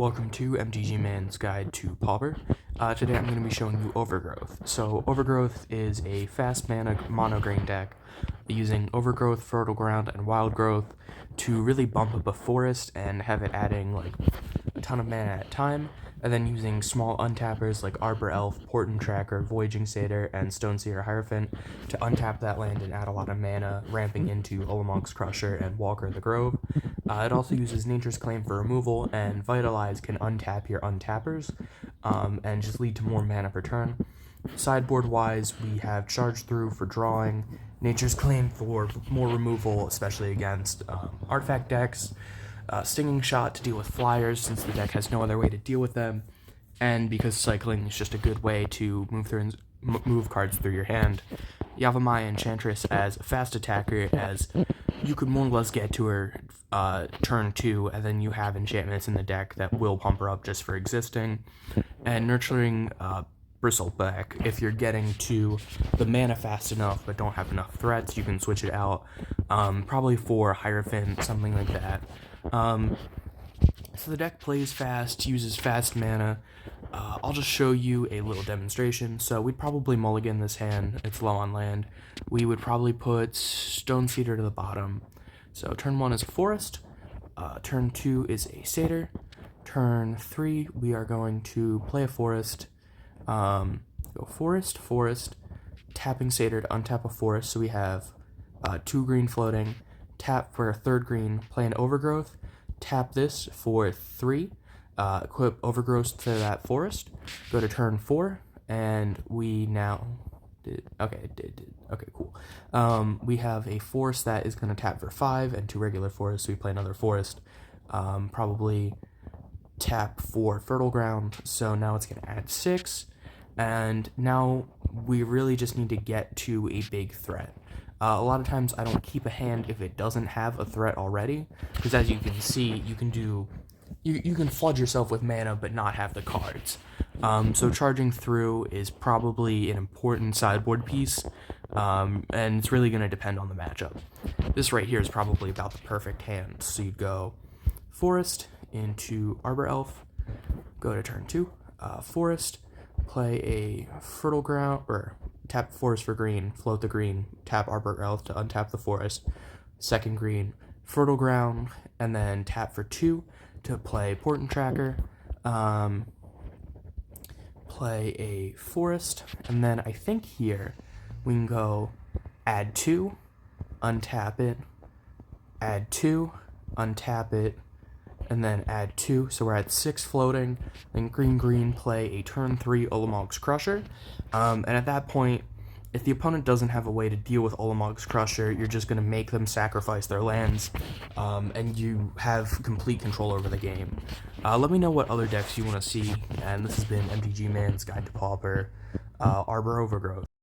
Welcome to Mtg Man's Guide to Pauper. Today I'm going to be showing you Overgrowth. So Overgrowth is a fast mana mono-green deck using Overgrowth, Fertile Ground, and Wild Growth to really bump up a forest and have it adding like a ton of mana at a time, and then using small untappers like Arbor Elf, Portent Tracker, Voyaging Satyr, and Stone-Seeder Hierophant to untap that land and add a lot of mana, ramping into Ulamog's Crusher and Walker the Grove. It also uses Nature's Claim for removal, and Vitalize can untap your untappers and just lead to more mana per turn. Sideboard-wise, we have Charge Through for drawing, Nature's Claim for more removal, especially against artifact decks, Stinging Shot to deal with flyers since the deck has no other way to deal with them, and because cycling is just a good way to move cards through your hand. Yavimaya Enchantress as a fast attacker, as you could more or less get to her turn 2, and then you have enchantments in the deck that will pump her up just for existing. And Nurturing Bristleback, if you're getting to the mana fast enough but don't have enough threats, you can switch it out, probably for Hierophant, something like that. So the deck plays fast, uses fast mana. I'll just show you a little demonstration. So we'd probably mulligan this hand, it's low on land. We would probably put Stone-Seeder to the bottom. So turn 1 is a forest, turn 2 is a satyr, turn 3 we are going to play a forest, go forest, tapping satyr to untap a forest, so we have 2 green floating, tap for a 3rd green, play an Overgrowth, tap this for 3, equip Overgrowth to that forest, go to turn 4, and we now okay, cool. We have a forest that is going to tap for 5 and 2 regular forests, so we play another forest, probably tap for Fertile Ground, so now it's going to add 6, and now we really just need to get to a big threat. A lot of times I don't keep a hand if it doesn't have a threat already, because as you can see, you can flood yourself with mana but not have the cards. So charging through is probably an important sideboard piece, and it's really going to depend on the matchup. This right here is probably about the perfect hand, so you'd go forest into Arbor Elf, go to turn 2, forest, play a Fertile Ground, or tap forest for green, float the green, tap Arbor Elf to untap the forest, 2nd green, Fertile Ground, and then tap for 2 to play Portent Tracker, play a forest, and then I think here we can go add 2, untap it, add 2, untap it, and then add 2, so we're at 6 floating, then green, play a turn 3 Ulamog's Crusher, and at that point, if the opponent doesn't have a way to deal with Ulamog's Crusher, you're just going to make them sacrifice their lands, and you have complete control over the game. Let me know what other decks you want to see, and this has been Mtg Man's Guide to Pauper, Arbor Overgrowth.